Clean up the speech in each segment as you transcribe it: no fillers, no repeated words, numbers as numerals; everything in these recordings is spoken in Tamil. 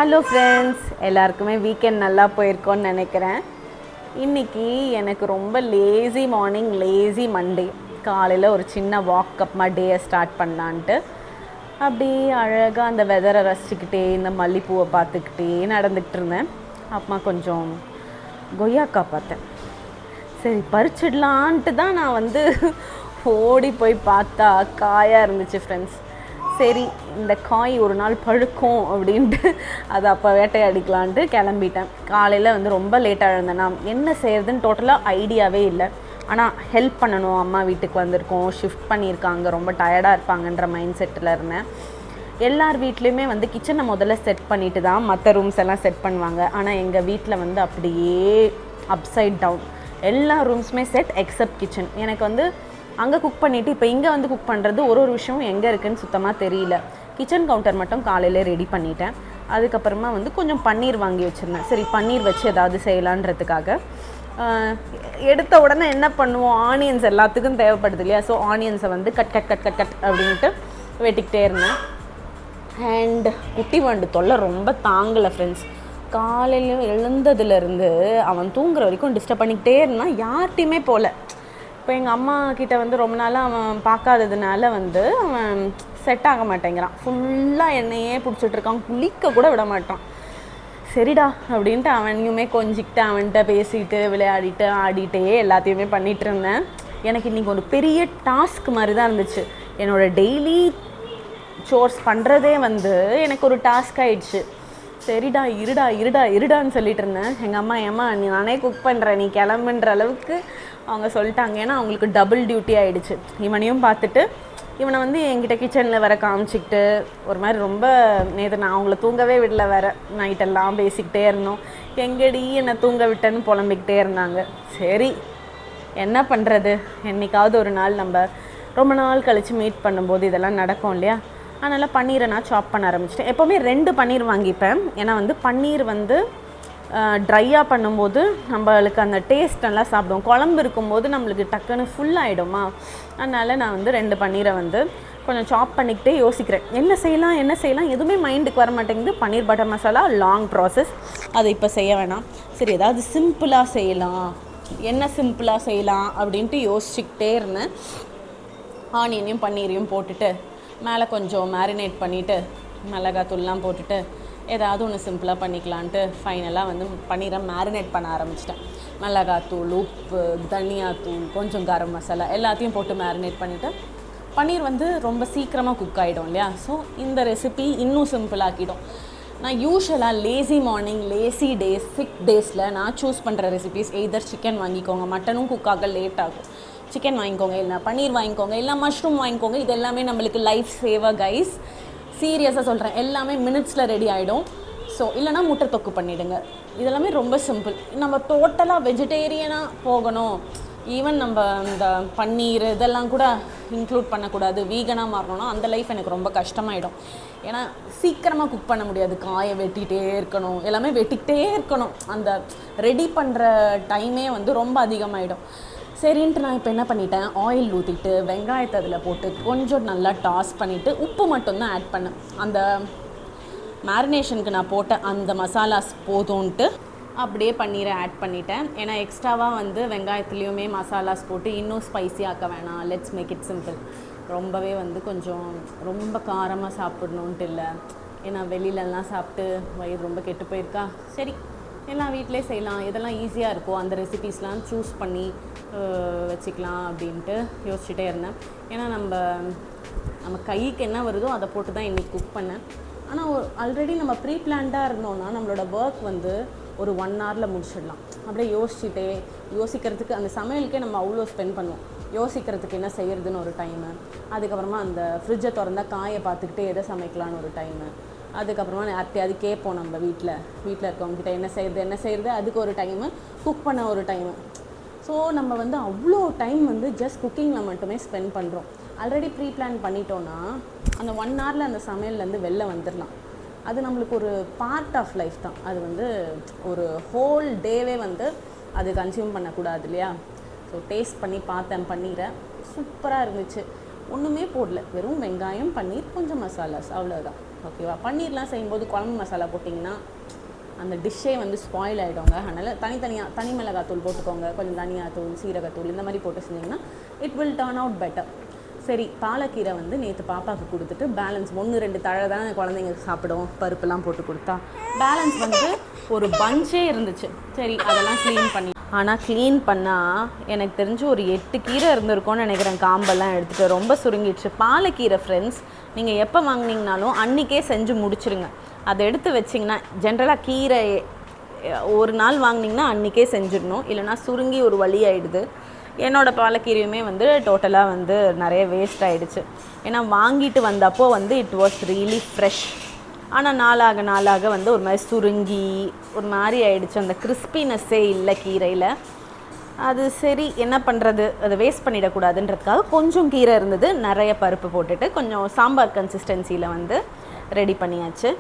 ஹலோ ஃப்ரெண்ட்ஸ், எல்லாருக்குமே வீக்கெண்ட் நல்லா போயிருக்கோன்னு நினைக்கிறேன். இன்றைக்கி எனக்கு ரொம்ப லேசி மார்னிங், லேசி மண்டே. காலையில் ஒரு சின்ன வாக் அப்மா டேயை ஸ்டார்ட் பண்ணலான்ட்டு அப்படி அழகாக அந்த வெதரை ரசிச்சுக்கிட்டே இந்த மல்லிப்பூவை பார்த்துக்கிட்டே நடந்துக்கிட்டு இருந்தேன். அப்புறமா கொஞ்சம் கொய்யாக்கா பார்த்தேன். சரி பறிச்சிடலான்ட்டு தான் நான் ஓடி போய் பார்த்தா காயாக இருந்துச்சு ஃப்ரெண்ட்ஸ். சரி இந்த காய் ஒரு நாள் பழுக்கும் அப்படின்ட்டு அதை அப்போ வேட்டையாடிக்கலான்ட்டு கிளம்பிட்டேன். காலையில் ரொம்ப லேட்டாக எழுந்தேன். நான் என்ன செய்கிறதுன்னு டோட்டலாக ஐடியாவே இல்லை. ஆனால் ஹெல்ப் பண்ணணும், அம்மா வீட்டுக்கு வந்திருக்கோம், ஷிஃப்ட் பண்ணியிருக்காங்க, ரொம்ப டயர்டாக இருப்பாங்கன்ற மைண்ட் செட்டில் இருந்தேன். எல்லார் வீட்லேயுமே கிச்சனை முதல்ல செட் பண்ணிவிட்டு தான் மற்ற ரூம்ஸ் எல்லாம் செட் பண்ணுவாங்க. ஆனால் எங்கள் வீட்டில் அப்படியே அப்சைட் டவுன். எல்லா ரூம்ஸுமே செட் எக்ஸப்ட் கிச்சன். எனக்கு அங்கே குக் பண்ணிவிட்டு இப்போ இங்கே குக் பண்ணுறது ஒரு விஷயமும் எங்கே இருக்குதுன்னு சுத்தமாக தெரியல. கிச்சன் கவுண்டர் மட்டும் காலையில் ரெடி பண்ணிட்டேன். அதுக்கப்புறமா கொஞ்சம் பன்னீர் வாங்கி வச்சுருந்தேன். சரி பன்னீர் வச்சு ஏதாவது செய்யலான்றதுக்காக எடுத்த உடனே என்ன பண்ணுவோம், ஆனியன்ஸ் எல்லாத்துக்கும் தேவைப்படுது இல்லையா? ஸோ ஆனியன்ஸை cut cut cut cut cut அப்படின்ட்டு வெட்டிக்கிட்டே இருந்தேன். அண்ட் குட்டி வண்டு தொல்லை ரொம்ப தாங்கலை ஃப்ரெண்ட்ஸ். காலையிலையும் எழுந்ததுலேருந்து அவன் தூங்குற வரைக்கும் டிஸ்டர்ப் பண்ணிக்கிட்டே இருந்தான். யார்கிட்டையுமே போகல. இப்போ எங்கள் அம்மா கிட்ட ரொம்ப நாளாக அவன் பார்க்காததுனால அவன் செட் ஆக மாட்டேங்கிறான். ஃபுல்லாக என்னையே பிடிச்சிட்ருக்கான், குளிக்க கூட விட மாட்டான். சரிடா அப்படின்ட்டு அவனையுமே கொஞ்சிக்கிட்டு அவன்கிட்ட பேசிட்டு விளையாடிட்டு ஆடிட்டே எல்லாத்தையுமே பண்ணிகிட்டு இருந்தேன். எனக்கு இன்றைக்கி ஒரு பெரிய டாஸ்க் மாதிரி தான் இருந்துச்சு. என்னோடய டெய்லி சோர்ஸ் பண்ணுறதே எனக்கு ஒரு டாஸ்க் ஆகிடுச்சு. சரிடா இருடா இருடா இருடான்னு சொல்லிட்டு இருந்தேன். எங்கள் அம்மா ஏம்மா நீ நானே குக் பண்ணுறேன், நீ கிளம்புன்ற அளவுக்கு அவங்க சொல்லிட்டாங்க. ஏன்னா அவங்களுக்கு டபுள் டியூட்டி ஆகிடுச்சு. இவனையும் பார்த்துட்டு இவனை என்கிட்ட கிச்சனில் வர காமிச்சிக்கிட்டு ஒரு மாதிரி ரொம்ப நேற்று நான் அவங்கள தூங்கவே விடல. வேறு நைட்டெல்லாம் பேசிக்கிட்டே இருந்தோம். எங்கடி என்னை தூங்க விட்டேன்னு புலம்பிக்கிட்டே இருந்தாங்க. சரி என்ன பண்ணுறது, என்றைக்காவது ஒரு நாள் நம்ம ரொம்ப நாள் கழித்து மீட் பண்ணும்போது இதெல்லாம் நடக்கும் இல்லையா? அதனால் பன்னீரை நான் சாப் பண்ண ஆரம்பிச்சிட்டேன். எப்போவுமே 2 பன்னீர் வாங்கிப்பேன். ஏன்னா பன்னீர் ட்ரையாக பண்ணும்போது நம்மளுக்கு அந்த டேஸ்ட் நல்லா சாப்பிடுவோம். குழம்பு இருக்கும்போது நம்மளுக்கு டக்குன்னு ஃபுல் ஆகிடுமா. அதனால் நான் 2 பன்னீரை கொஞ்சம் சாப் பண்ணிக்கிட்டே யோசிக்கிறேன். என்ன செய்யலாம் எதுவுமே மைண்டுக்கு வர மாட்டேங்குது. பன்னீர் பட்டர் மசாலா லாங் ப்ராசஸ், அதை இப்போ செய்ய வேணாம். சரி ஏதாவது சிம்பிளாக செய்யலாம், என்ன சிம்பிளாக செய்யலாம் அப்படின்ட்டு யோசிச்சுக்கிட்டே இருந்தேன். ஆனியனையும் பன்னீரையும் போட்டுட்டு மேலே கொஞ்சம் மேரினேட் பண்ணிவிட்டு மிளகாத்தூள்லாம் போட்டுட்டு ஏதாவது ஒன்று சிம்பிளாக பண்ணிக்கலான்ட்டு ஃபைனலாக பன்னீரை மேரினேட் பண்ண ஆரம்பிச்சிட்டேன். மிளகாத்தூள், உப்பு, தனியாத்தூள், கொஞ்சம் கரம் மசாலா எல்லாத்தையும் போட்டு மேரினேட் பண்ணிவிட்டு பன்னீர் ரொம்ப சீக்கிரமாக குக் ஆகிடும் இல்லையா? ஸோ இந்த ரெசிபி இன்னும் சிம்பிளாக்கிடும். நான் யூஷுவலாக lazy morning, lazy days, sick டேஸில் நான் சூஸ் பண்ணுற ரெசிபிஸ் எய்தர் சிக்கன் வாங்கிக்கோங்க, மட்டனும் குக் ஆக லேட் ஆகும், சிக்கன் வாங்கிக்கோங்க, இல்லை பன்னீர் வாங்கிக்கோங்க, இல்லை மஷ்ரூம் வாங்கிக்கோங்க. இது எல்லாமே நம்மளுக்கு லைஃப் சேவர் கைஸ். சீரியஸாக சொல்கிறேன், எல்லாமே மினிட்ஸில் ரெடி ஆகிடும். ஸோ இல்லைனா முட்டை தொக்கு பண்ணிவிடுங்க. இதெல்லாமே ரொம்ப சிம்பிள். நம்ம டோட்டலாக வெஜிடேரியனாக போகணும், ஈவன் நம்ம இந்த பன்னீர் இதெல்லாம் கூட இன்க்ளூட் பண்ணக்கூடாது, வீகனாக மாறணும்னா அந்த லைஃப் எனக்கு ரொம்ப கஷ்டமாயிடும். ஏன்னா சீக்கிரமாக குக் பண்ண முடியாது. காயை வெட்டிகிட்டே இருக்கணும், எல்லாமே வெட்டிக்கிட்டே இருக்கணும். அந்த ரெடி பண்ணுற டைமே ரொம்ப அதிகமாகிடும். சரின்ட்டு நான் இப்போ என்ன பண்ணிட்டேன், ஆயில் ஊற்றிட்டு வெங்காயத்தை அதில் போட்டு கொஞ்சம் நல்லா டாஸ் பண்ணிவிட்டு உப்பு மட்டும்தான் ஆட் பண்ணேன். அந்த மேரினேஷனுக்கு நான் போட்ட அந்த மசாலாஸ் போதும்ன்ட்டு அப்படியே பன்னீரை ஆட் பண்ணிட்டேன். ஏன்னா எக்ஸ்ட்ராவாக வெங்காயத்துலேயுமே மசாலாஸ் போட்டு இன்னும் ஸ்பைசி ஆக்க வேணாம், லெட்ஸ் மேக் இட் சிம்பிள். ரொம்பவே கொஞ்சம் ரொம்ப காரமாக சாப்பிட்ணுன்ட்டு இல்லை. ஏன்னா வெளியிலலாம் சாப்பிட்டு வயிறு ரொம்ப கெட்டு போயிருக்கா. சரி எல்லாம் வீட்டிலே செய்யலாம், எதெல்லாம் ஈஸியாக இருக்கோ அந்த ரெசிபீஸ்லாம் சூஸ் பண்ணி வச்சுக்கலாம் அப்படின்ட்டு யோசிச்சுட்டே இருந்தேன். ஏன்னா நம்ம கைக்கு என்ன வருதோ அதை போட்டு தான் இன்றைக்கி குக் பண்ணேன். ஆனால் ஆல்ரெடி நம்ம ப்ரீ பிளான்டாக இருந்தோம்னா நம்மளோட ஒர்க் ஒரு 1 ஹவரில் முடிச்சிடலாம். அப்படியே யோசிக்கிறதுக்கு அந்த சமையலுக்கே நம்ம அவ்வளோ ஸ்பெண்ட் பண்ணுவோம். யோசிக்கிறதுக்கு என்ன செய்கிறதுன்னு ஒரு டைமு, அதுக்கப்புறமா அந்த ஃப்ரிட்ஜை திறந்தா காயை பார்த்துக்கிட்டே எதை சமைக்கலான்னு ஒரு டைமு, அதுக்கப்புறமா யார்கிட்டையாவது கேட்போம் நம்ம வீட்டில் இருக்கவங்ககிட்ட என்ன செய்கிறது அதுக்கு ஒரு டைமு, குக் பண்ண ஒரு டைமு. ஸோ நம்ம அவ்வளோ டைம் ஜஸ்ட் குக்கிங்கில் மட்டுமே ஸ்பெண்ட் பண்ணுறோம். ஆல்ரெடி ப்ரீ பிளான் பண்ணிட்டோன்னா அந்த 1 ஹவரில் அந்த சமையல்லேருந்து வெளில வந்துடலாம். அது நம்மளுக்கு ஒரு பார்ட் ஆஃப் லைஃப் தான். அது ஒரு ஹோல் டேவே அது கன்சியூம் பண்ணக்கூடாது இல்லையா? ஸோ டேஸ்ட் பண்ணி பார்த்தேன், சூப்பராக இருந்துச்சு. ஒன்றுமே போடல, வெறும் வெங்காயம், பன்னீர், கொஞ்சம் மசாலாஸ், அவ்வளோதான். ஓகேவா. பன்னீர்லாம் செய்யும்போது குழம்பு மசாலா போட்டிங்கன்னா அந்த டிஷ்ஷே வந்து ஸ்பாயில் ஆகிடுங்க. அதனால் தனி மிளகாத்தூள் போட்டுக்கோங்க, கொஞ்சம் தனியாத்தூள், சீரகத்தூள் இந்த மாதிரி போட்டு செஞ்சிங்கன்னா it will turn out better. சரி, பாலக்கீரை வந்து நேற்று பாப்பாவுக்கு கொடுத்துட்டு பேலன்ஸ் 1-2 தழை தான் குழந்தைங்க சாப்பிடும், பருப்புலாம் போட்டு கொடுத்தா. பேலன்ஸ் வந்து ஒரு பஞ்சே இருந்துச்சு. சரி, அதெல்லாம் க்ளீன் பண்ணி, ஆனால் க்ளீன் பண்ணால் எனக்கு தெரிஞ்சு ஒரு 8 கீரை இருந்திருக்கோன்னு நினைக்கிறேன். காம்பெல்லாம் எடுத்துகிட்டு ரொம்ப சுருங்கிடுச்சு. பாலக்கீரை ஃப்ரெண்ட்ஸ், நீங்கள் எப்போ வாங்கினீங்கனாலும் அன்றைக்கே செஞ்சு முடிச்சுருங்க. அதை எடுத்து வச்சிங்கன்னா, ஜென்ரலாக கீரை ஒரு நாள் வாங்கினீங்கன்னா அன்றைக்கே செஞ்சிடணும், இல்லைனா சுருங்கி ஒரு வழி ஆகிடுது. என்னோடய பாலக்கீரையுமே வந்து டோட்டலாக வந்து நிறைய வேஸ்ட் ஆகிடுச்சு. ஏன்னா வாங்கிட்டு வந்தப்போ வந்து இட் வாஸ் ரியலி ஃப்ரெஷ். ஆனால் நாளாக வந்து ஒரு மாதிரி சுருங்கி ஒரு மாதிரி ஆகிடுச்சு. அந்த கிறிஸ்பினஸ்ஸே இல்லை கீரையில். அது சரி, என்ன பண்ணுறது, அதை வேஸ்ட் பண்ணிடக்கூடாதுன்றதுக்காக கொஞ்சம் கீரை இருந்தது, நிறைய பருப்பு போட்டுட்டு கொஞ்சம் சாம்பார் கன்சிஸ்டன்சியில் வந்து ரெடி பண்ணியாச்சு.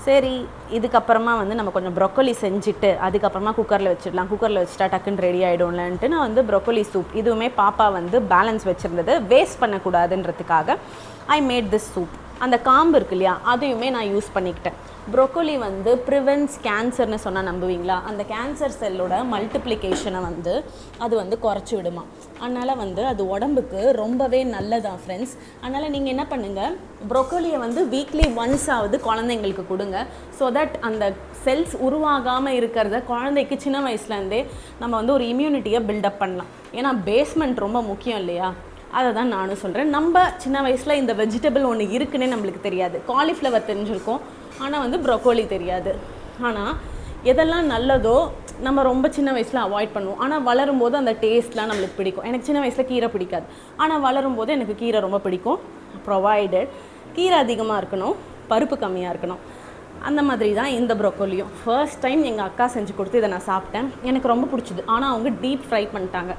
சரி, இதுக்கப்புறமா வந்து நம்ம கொஞ்சம் ப்ரொக்கோலி செஞ்சுட்டு அதுக்கப்புறமா குக்கரில் வச்சிடலாம். குக்கரில் வச்சுட்டா டக்குன்னு ரெடி ஆகிடும்லன்ட்டு நான் வந்து ப்ரொக்கோலி சூப், இதுவுமே பாப்பா வந்து பேலன்ஸ் வச்சுருந்தது, வேஸ்ட் பண்ணக்கூடாதுன்றதுக்காக ஐ மேட் திஸ் சூப். அந்த காம்பு இருக்கு இல்லையா, அதையுமே நான் யூஸ் பண்ணிக்கிட்டேன். ப்ரொக்கோலி வந்து ப்ரிவென்ட்ஸ் கேன்சர்னு சொன்னால் நம்புவீங்களா? அந்த கேன்சர் செல்லோட மல்டிப்ளிகேஷனை வந்து அது வந்து குறைச்சி விடுமா. அதனால் வந்து அது உடம்புக்கு ரொம்பவே நல்லதான் ஃப்ரெண்ட்ஸ். அதனால் நீங்கள் என்ன பண்ணுங்கள், ப்ரொக்கோலியை வந்து வீக்லி ஒன்ஸ் ஆகுது குழந்தைங்களுக்கு கொடுங்க. ஸோ தட் அந்த செல்ஸ் உருவாகாமல் இருக்கிறத குழந்தைக்கு சின்ன வயசுலேருந்தே நம்ம வந்து ஒரு இம்யூனிட்டியை பில்டப் பண்ணலாம். ஏன்னா பேஸ்மெண்ட் ரொம்ப முக்கியம் இல்லையா? அதை தான் நானும் சொல்கிறேன். நம்ம சின்ன வயசில் இந்த வெஜிடபிள் ஒன்று இருக்குன்னே நம்மளுக்கு தெரியாது. காலிஃப்ளவர் தெரிஞ்சிருக்கோம், ஆனால் வந்து ப்ரொக்கோலி தெரியாது. ஆனால் எதெல்லாம் நல்லதோ நம்ம ரொம்ப சின்ன வயசில் அவாய்ட் பண்ணுவோம். ஆனால் வளரும்போது அந்த டேஸ்ட்லாம் நம்மளுக்கு பிடிக்கும். எனக்கு சின்ன வயசில் கீரை பிடிக்காது, ஆனால் வளரும்போது எனக்கு கீரை ரொம்ப பிடிக்கும். ப்ரொவைடட் கீரை அதிகமாக இருக்கணும், பருப்பு கம்மியாக இருக்கணும். அந்த மாதிரி தான் இந்த ப்ரொக்கோலியும். ஃபர்ஸ்ட் டைம் எங்கள் அக்கா செஞ்சு கொடுத்து இதை நான் சாப்பிட்டேன், எனக்கு ரொம்ப பிடிச்சிது. ஆனால் அவங்க டீப் ஃப்ரை பண்ணிட்டாங்க.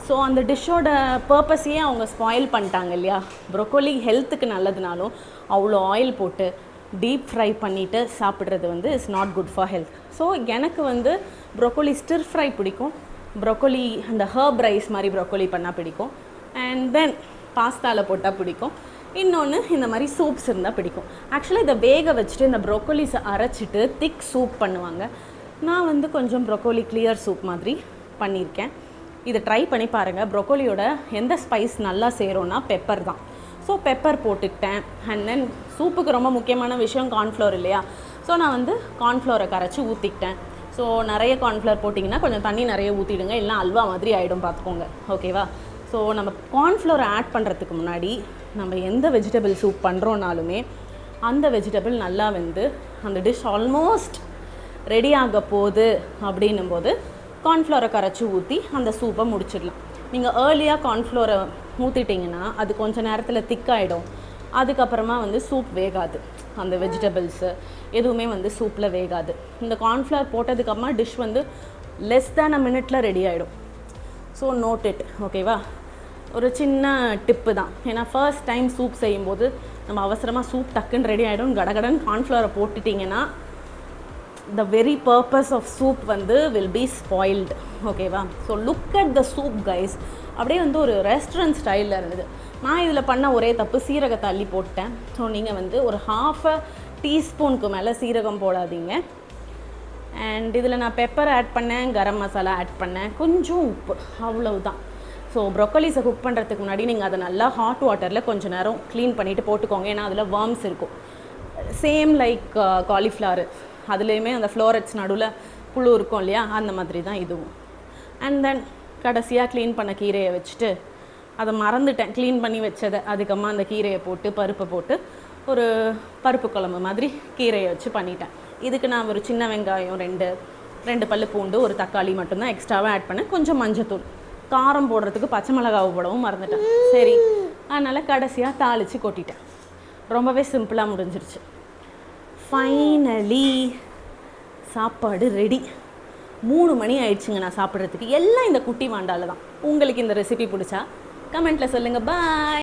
ஸோ அந்த டிஷ்ஷோட பர்பஸையே அவங்க ஸ்பாயில் பண்ணிட்டாங்க இல்லையா? ப்ரொக்கோலி ஹெல்த்துக்கு நல்லதுனாலும் அவ்வளோ ஆயில் போட்டு டீப் ஃப்ரை பண்ணிவிட்டு சாப்பிட்றது வந்து is not good for health. So எனக்கு வந்து ப்ரொக்கோலி ஸ்டிர் ஃப்ரை பிடிக்கும், ப்ரொக்கோலி அந்த ஹர்ப் ரைஸ் மாதிரி ப்ரொக்கோலி பண்ணால் பிடிக்கும், அண்ட் தென் பாஸ்தாவில் போட்டால் பிடிக்கும். இன்னொன்று இந்த மாதிரி சூப்ஸ் இருந்தால் பிடிக்கும். ஆக்சுவலாக இதை வேக வச்சுட்டு இந்த ப்ரொக்கோலிஸை அரைச்சிட்டு திக் சூப் பண்ணுவாங்க. நான் வந்து கொஞ்சம் ப்ரொக்கோலி கிளியர் சூப் மாதிரி பண்ணியிருக்கேன். இதை ட்ரை பண்ணி பாருங்கள். ப்ரொக்கோலியோட எந்த ஸ்பைஸ் நல்லா சேரும்னா பெப்பர் தான். ஸோ பெப்பர் போட்டுக்கிட்டேன். அண்ட் தென் சூப்புக்கு ரொம்ப முக்கியமான விஷயம் கார்ன்ஃப்ளவர் இல்லையா? ஸோ நான் வந்து கார்ன்ஃப்ளவரை கரைச்சி ஊற்றிக்கிட்டேன். ஸோ நிறைய கார்ன்ஃப்ளவர் போட்டிங்கன்னா கொஞ்சம் தண்ணி நிறைய ஊற்றிடுங்க, இல்லைனா அல்வா மாதிரி ஆகிடும், பார்த்துக்கோங்க. ஓகேவா? ஸோ நம்ம கார்ன்ஃப்ளவரை ஆட் பண்ணுறதுக்கு முன்னாடி நம்ம எந்த வெஜிடபிள் சூப் பண்ணுறோன்னாலுமே அந்த வெஜிடபிள் நல்லா வந்து அந்த டிஷ் ஆல்மோஸ்ட் ரெடி ஆக போகுது அப்படின்னும் போது கார்ன்ஃப்ளவரை கரைச்சி ஊற்றி அந்த சூப்பை முடிச்சிடலாம். நீங்கள் ஏர்லியாக கார்ன்ஃப்ளவரை ஊற்றிட்டிங்கன்னா அது கொஞ்சம் நேரத்தில் திக்காகிடும். அதுக்கப்புறமா வந்து சூப் வேகாது, அந்த வெஜிடபிள்ஸு எதுவுமே வந்து சூப்பில் வேகாது. இந்த கார்ன்ஃப்ளவர் போட்டதுக்கப்புறமா டிஷ் வந்து லெஸ் தேன் அ மினிட்டில் ரெடி ஆகிடும். ஸோ நோட் இட், ஓகேவா? ஒரு சின்ன டிப்பு தான். ஏன்னா ஃபர்ஸ்ட் டைம் சூப் செய்யும்போது நம்ம அவசரமாக சூப் டக்குன்னு ரெடி ஆகிடும், கடகடன் கார்ன்ஃப்ளவரை போட்டுட்டிங்கன்னா the very purpose of soup வந்து will be spoiled. ஓகேவா? So look at the soup guys. அப்படியே வந்து ஒரு ரெஸ்டாரண்ட் ஸ்டைலில் இருந்தது. நான் இதில் பண்ண ஒரே தப்பு, சீரகத்தை அள்ளி போட்டேன். ஸோ நீங்கள் வந்து ஒரு 1/2 டீஸ்பூனுக்கு மேலே சீரகம் போடாதீங்க. அண்ட் இதில் நான் பெப்பர் ஆட் பண்ணேன், கரம் மசாலா ஆட் பண்ணேன், கொஞ்சம் உப்பு, அவ்வளவுதான். ஸோ ப்ரொக்கோலிஸை குக் பண்ணுறதுக்கு முன்னாடி நீங்கள் அதை நல்லா ஹாட் வாட்டரில் கொஞ்சம் நேரம் க்ளீன் பண்ணிவிட்டு போட்டுக்கோங்க. ஏன்னா அதில் வேர்ம்ஸ் இருக்கும். சேம் லைக் காலிஃப்ளவர், அதுலேயுமே அந்த ஃப்ளோரட்ஸ் நடுவில் புழு இருக்கும் இல்லையா? அந்த மாதிரி தான் இதுவும். அண்ட் தென் கடைசியாக க்ளீன் பண்ண கீரையை வச்சுட்டு, அதை மறந்துட்டேன் க்ளீன் பண்ணி வச்சதை, அதுக்கப்புறமா அந்த கீரையை போட்டு பருப்பை போட்டு ஒரு பருப்பு குழம்பு மாதிரி கீரையை வச்சு பண்ணிட்டேன். இதுக்கு நான் ஒரு சின்ன வெங்காயம் 2 பல்லு பூண்டு, ஒரு தக்காளி மட்டும்தான் எக்ஸ்ட்ராவாக ஆட் பண்ணேன். கொஞ்சம் மஞ்சத்தூள், காரம் போடுறதுக்கு பச்சை மிளகாவை போடவும் மறந்துட்டேன். சரி, அதனால் கடைசியாக தாளித்து கொட்டிட்டேன். ரொம்பவே சிம்பிளாக முடிஞ்சிருச்சு. ஃபைனலி சாப்பாடு ரெடி. 3 மணி ஆயிடுச்சுங்க நான் சாப்பிட்றதுக்கு. எல்லாம் இந்த குட்டி வாண்டால தான். உங்களுக்கு இந்த ரெசிபி பிடிச்சா கமெண்ட்டில் சொல்லுங்கள். பாய்.